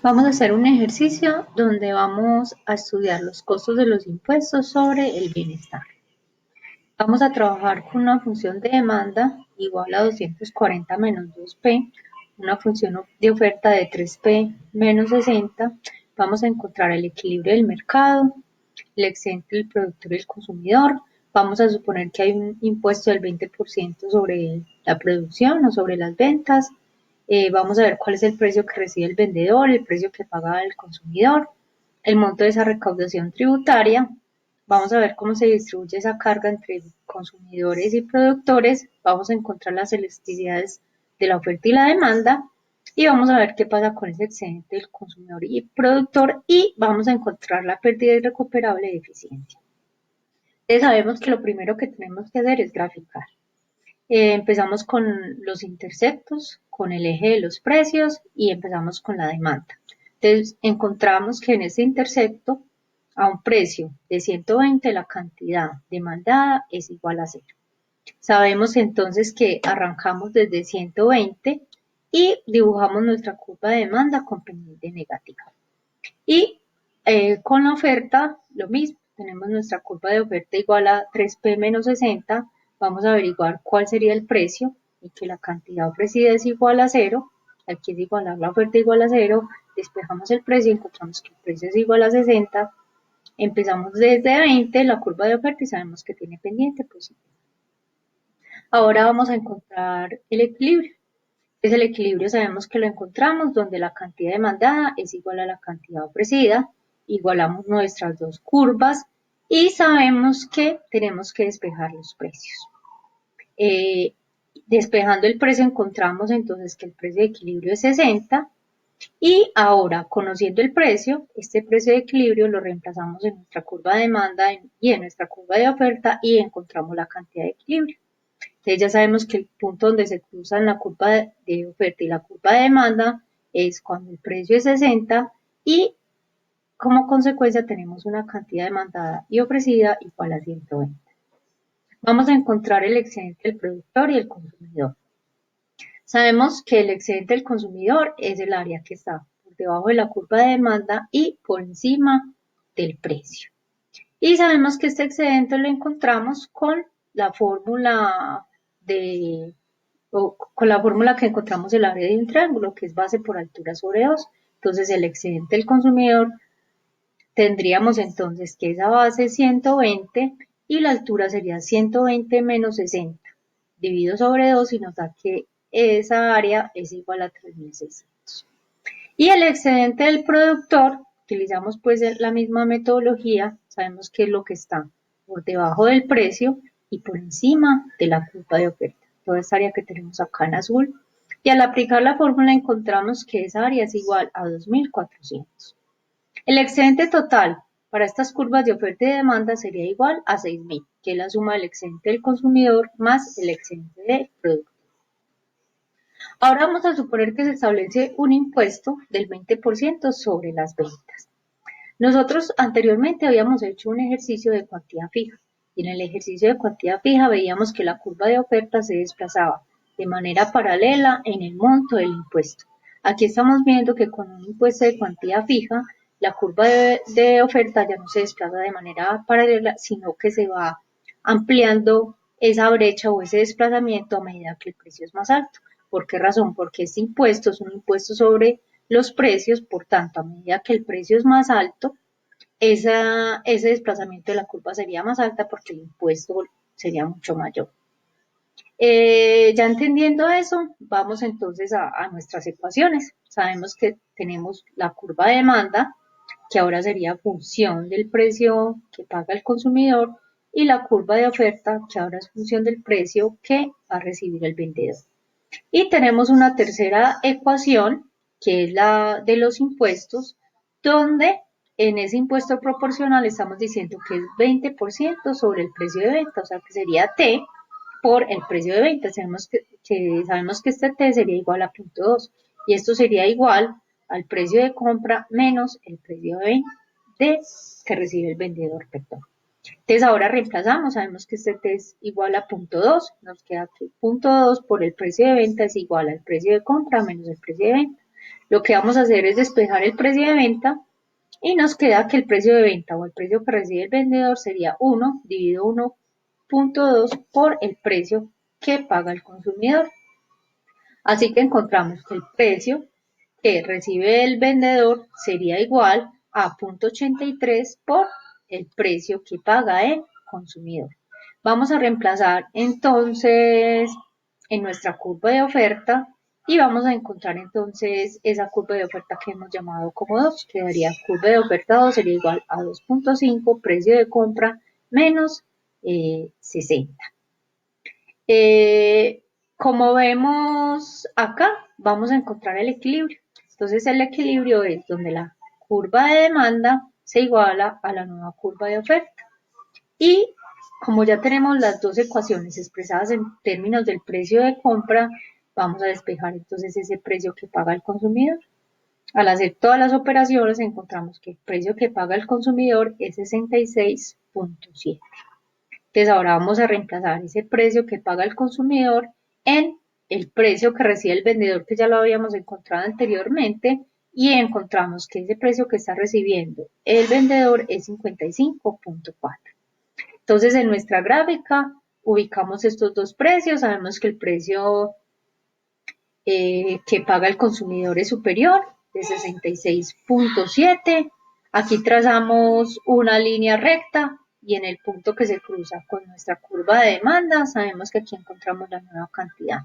Vamos a hacer un ejercicio donde vamos a estudiar los costos de los impuestos sobre el bienestar. Vamos a trabajar con una función de demanda igual a 240 menos 2P, una función de oferta de 3P menos 60. Vamos a encontrar el equilibrio del mercado, el excedente del productor y el consumidor. Vamos a suponer que hay un impuesto del 20% sobre la producción o sobre las ventas. Vamos a ver cuál es el precio que recibe el vendedor, el precio que paga el consumidor, el monto de esa recaudación tributaria. Vamos a ver cómo se distribuye esa carga entre consumidores y productores. Vamos a encontrar las elasticidades de la oferta y la demanda. Y vamos a ver qué pasa con ese excedente del consumidor y productor. Y vamos a encontrar la pérdida irrecuperable de eficiencia. Entonces sabemos que lo primero que tenemos que hacer es graficar. Empezamos con los interceptos, con el eje de los precios y empezamos con la demanda. Entonces encontramos que en este intercepto a un precio de 120 la cantidad demandada es igual a 0. Sabemos entonces que arrancamos desde 120 y dibujamos nuestra curva de demanda con pendiente negativa. Y con la oferta lo mismo, tenemos nuestra curva de oferta igual a 3P menos 60, vamos a averiguar cuál sería el precio y que la cantidad ofrecida es igual a 0, aquí es igualar la oferta igual a 0, despejamos el precio y encontramos que el precio es igual a 60, empezamos desde 20 la curva de oferta y sabemos que tiene pendiente positivo. Ahora vamos a encontrar el equilibrio. Es el equilibrio, sabemos que lo encontramos donde la cantidad demandada es igual a la cantidad ofrecida, igualamos nuestras dos curvas y sabemos que tenemos que despejar los precios. Despejando el precio encontramos entonces que el precio de equilibrio es 60 y ahora conociendo el precio, este precio de equilibrio lo reemplazamos en nuestra curva de demanda y en nuestra curva de oferta y encontramos la cantidad de equilibrio. Entonces ya sabemos que el punto donde se cruzan la curva de oferta y la curva de demanda es cuando el precio es 60 y como consecuencia tenemos una cantidad demandada y ofrecida igual a 120. Vamos a encontrar el excedente del productor y el consumidor. Sabemos que el excedente del consumidor es el área que está por debajo de la curva de demanda y por encima del precio. Y sabemos que este excedente lo encontramos con la fórmula con la fórmula que encontramos el área de un triángulo, que es base por altura sobre 2. Entonces, el excedente del consumidor tendríamos entonces que esa base es 120 y la altura sería 120 menos 60 dividido sobre 2 y nos da que esa área es igual a 3600. Y el excedente del productor, utilizamos pues la misma metodología, sabemos que es lo que está por debajo del precio y por encima de la curva de oferta. Toda esta área que tenemos acá en azul. Y al aplicar la fórmula encontramos que esa área es igual a 2400. El excedente total para estas curvas de oferta y demanda sería igual a 6000, que es la suma del excedente del consumidor más el excedente del productor. Ahora vamos a suponer que se establece un impuesto del 20% sobre las ventas. Nosotros anteriormente habíamos hecho un ejercicio de cuantía fija y en el ejercicio de cuantía fija veíamos que la curva de oferta se desplazaba de manera paralela en el monto del impuesto. Aquí estamos viendo que con un impuesto de cuantía fija, la curva de oferta ya no se desplaza de manera paralela, sino que se va ampliando esa brecha o ese desplazamiento a medida que el precio es más alto. ¿Por qué razón? Porque este impuesto es un impuesto sobre los precios, por tanto, a medida que el precio es más alto, ese desplazamiento de la curva sería más alta porque el impuesto sería mucho mayor. Ya entendiendo eso, vamos entonces a nuestras ecuaciones. Sabemos que tenemos la curva de demanda, que ahora sería función del precio que paga el consumidor, y la curva de oferta, que ahora es función del precio que va a recibir el vendedor. Y tenemos una tercera ecuación, que es la de los impuestos, donde en ese impuesto proporcional estamos diciendo que es 20% sobre el precio de venta, o sea que sería T por el precio de venta. Sabemos que este T sería igual a 0.2 y esto sería igual al precio de compra menos el precio de venta que recibe el vendedor, perdón. Entonces ahora reemplazamos, sabemos que este T es igual a 0.2, nos queda que 0.2 por el precio de venta es igual al precio de compra menos el precio de venta. Lo que vamos a hacer es despejar el precio de venta y nos queda que el precio de venta o el precio que recibe el vendedor sería 1 dividido 1.2 por el precio que paga el consumidor. Así que encontramos que el precio que recibe el vendedor sería igual a 0.83 por el precio que paga el consumidor. Vamos a reemplazar entonces en nuestra curva de oferta y vamos a encontrar entonces esa curva de oferta que hemos llamado como 2. Quedaría curva de oferta 2 sería igual a 2.5 precio de compra menos 60. Como vemos acá, vamos a encontrar el equilibrio. Entonces el equilibrio es donde la curva de demanda se iguala a la nueva curva de oferta. Y como ya tenemos las dos ecuaciones expresadas en términos del precio de compra, vamos a despejar entonces ese precio que paga el consumidor. Al hacer todas las operaciones encontramos que el precio que paga el consumidor es 66.7. Entonces ahora vamos a reemplazar ese precio que paga el consumidor en el precio que recibe el vendedor, que ya lo habíamos encontrado anteriormente, y encontramos que ese precio que está recibiendo el vendedor es 55.4. Entonces en nuestra gráfica ubicamos estos dos precios, sabemos que el precio que paga el consumidor es superior de 66.7. Aquí trazamos una línea recta y en el punto que se cruza con nuestra curva de demanda sabemos que aquí encontramos la nueva cantidad.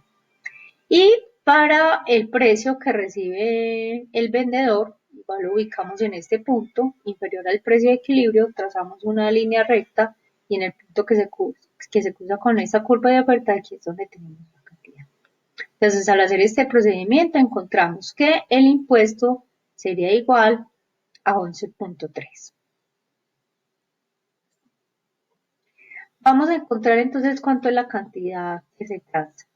Y para el precio que recibe el vendedor, igual lo ubicamos en este punto, inferior al precio de equilibrio, trazamos una línea recta y en el punto que se cruza con esta curva de oferta, aquí es donde tenemos la cantidad. Entonces, al hacer este procedimiento, encontramos que el impuesto sería igual a 11.3. Vamos a encontrar entonces cuánto es la cantidad que se traza.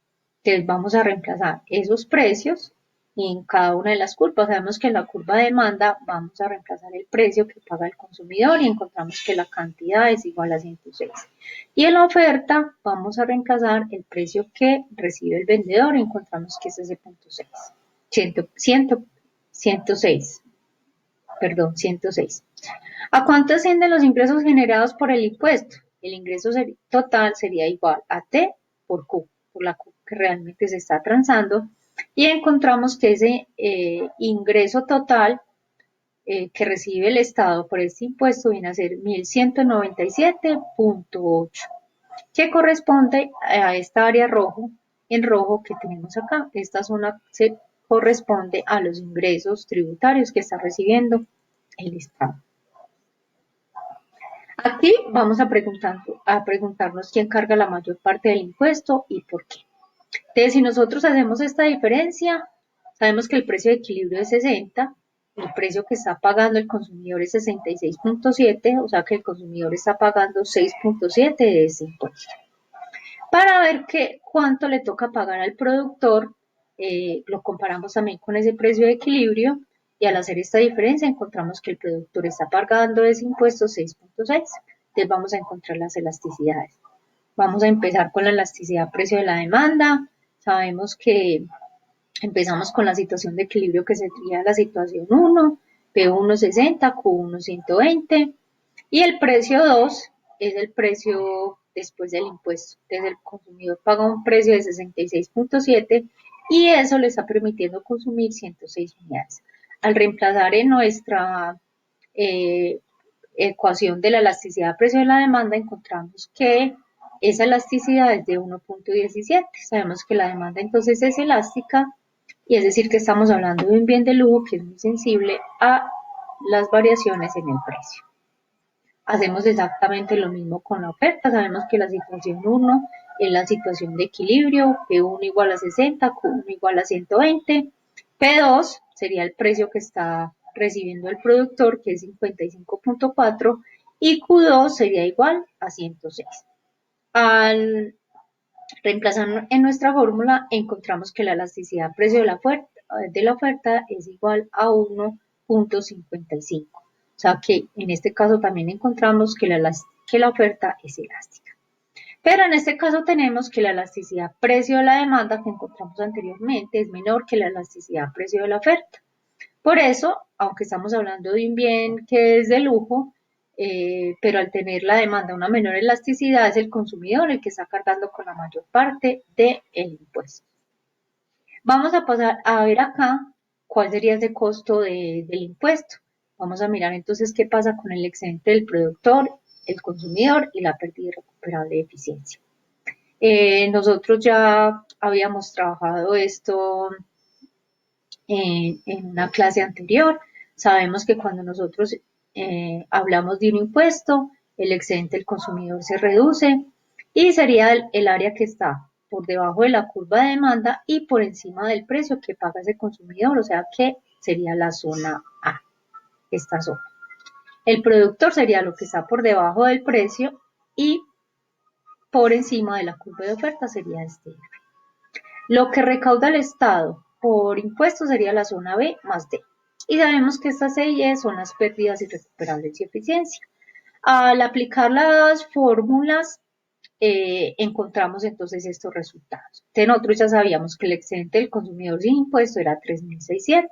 Entonces, vamos a reemplazar esos precios en cada una de las curvas. Sabemos que en la curva de demanda vamos a reemplazar el precio que paga el consumidor y encontramos que la cantidad es igual a 106. Y en la oferta vamos a reemplazar el precio que recibe el vendedor y encontramos que es ese 0.6. 106. Perdón, 106. ¿A cuánto ascienden los ingresos generados por el impuesto? El ingreso total sería igual a T por Q, por la Q que realmente se está transando, y encontramos que ese ingreso total que recibe el Estado por este impuesto viene a ser 1.197.8, que corresponde a esta área rojo, en rojo que tenemos acá. Esta zona se corresponde a los ingresos tributarios que está recibiendo el Estado. Aquí vamos a preguntarnos quién carga la mayor parte del impuesto y por qué. Entonces, si nosotros hacemos esta diferencia, sabemos que el precio de equilibrio es 60, el precio que está pagando el consumidor es 66.7, o sea que el consumidor está pagando 6.7 de ese impuesto. Para ver cuánto le toca pagar al productor, lo comparamos también con ese precio de equilibrio y al hacer esta diferencia encontramos que el productor está pagando ese impuesto 6.6. Entonces vamos a encontrar las elasticidades. Vamos a empezar con la elasticidad precio de la demanda. Sabemos que empezamos con la situación de equilibrio que sería la situación 1, P1 60, Q1 120 y el precio 2 es el precio después del impuesto. Entonces el consumidor paga un precio de 66.7 y eso le está permitiendo consumir 106 unidades. Al reemplazar en nuestra ecuación de la elasticidad precio de la demanda encontramos que esa elasticidad es de 1.17. Sabemos que la demanda entonces es elástica y es decir que estamos hablando de un bien de lujo que es muy sensible a las variaciones en el precio. Hacemos exactamente lo mismo con la oferta. Sabemos que la situación 1 es la situación de equilibrio, P1 igual a 60, Q1 igual a 120, P2 sería el precio que está recibiendo el productor, que es 55.4, y Q2 sería igual a 106. Al reemplazar en nuestra fórmula, encontramos que la elasticidad precio de la oferta es igual a 1.55. O sea que en este caso también encontramos que la oferta es elástica. Pero en este caso tenemos que la elasticidad precio de la demanda que encontramos anteriormente es menor que la elasticidad precio de la oferta. Por eso, aunque estamos hablando de un bien que es de lujo, pero al tener la demanda una menor elasticidad, es el consumidor el que está cargando con la mayor parte del impuesto. Vamos a pasar a ver acá cuál sería ese costo del impuesto. Vamos a mirar entonces qué pasa con el excedente del productor, el consumidor y la pérdida irrecuperable de eficiencia. Nosotros ya habíamos trabajado esto en una clase anterior. Sabemos que cuando nosotros hablamos de un impuesto, el excedente del consumidor se reduce y sería el área que está por debajo de la curva de demanda y por encima del precio que paga ese consumidor, o sea que sería la zona A, esta zona. El productor sería lo que está por debajo del precio y por encima de la curva de oferta sería este. Lo que recauda el Estado por impuestos sería la zona B más D. Y sabemos que estas C y E son las pérdidas irrecuperables y eficiencia. Al aplicar las fórmulas, encontramos entonces estos resultados. De nosotros ya sabíamos que el excedente del consumidor sin impuesto era 3.600.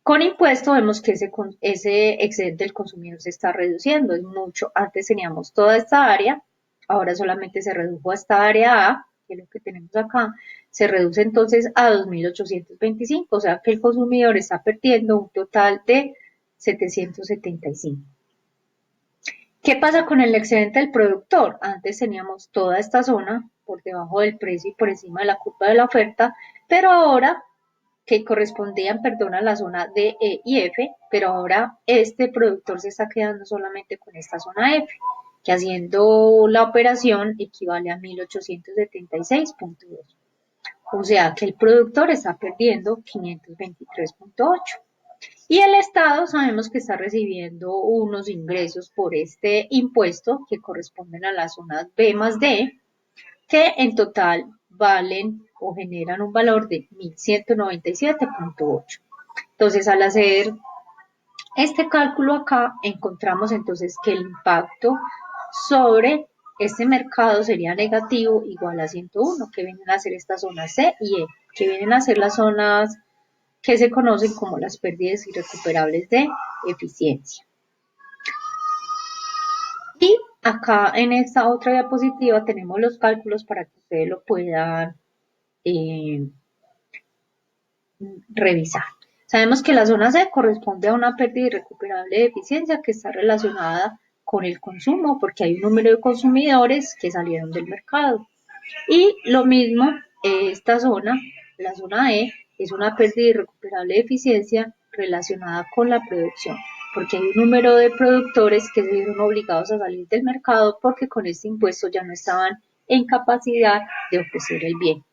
Con impuesto vemos que ese excedente del consumidor se está reduciendo, es mucho. Antes teníamos toda esta área, ahora solamente se redujo a esta área A, que es lo que tenemos acá, se reduce entonces a 2.825, o sea que el consumidor está perdiendo un total de 775. ¿Qué pasa con el excedente del productor? Antes teníamos toda esta zona por debajo del precio y por encima de la curva de la oferta, pero ahora que correspondían, perdón, a la zona D, E y F, pero ahora este productor se está quedando solamente con esta zona F, que haciendo la operación equivale a 1876.2. O sea que el productor está perdiendo 523.8. Y el Estado sabemos que está recibiendo unos ingresos por este impuesto que corresponden a las zonas B más D, que en total valen o generan un valor de 1.197.8. Entonces, al hacer este cálculo acá, encontramos entonces que el impacto sobre este mercado sería negativo igual a 101, que vienen a ser estas zonas C y E, que vienen a ser las zonas que se conocen como las pérdidas irrecuperables de eficiencia. Y acá en esta otra diapositiva tenemos los cálculos para que ustedes lo puedan eh, revisar. Sabemos que la zona C corresponde a una pérdida irrecuperable de eficiencia que está relacionada con el consumo, porque hay un número de consumidores que salieron del mercado. Y lo mismo, esta zona, la zona E, es una pérdida irrecuperable de eficiencia relacionada con la producción, porque hay un número de productores que se vieron obligados a salir del mercado porque con este impuesto ya no estaban en capacidad de ofrecer el bien.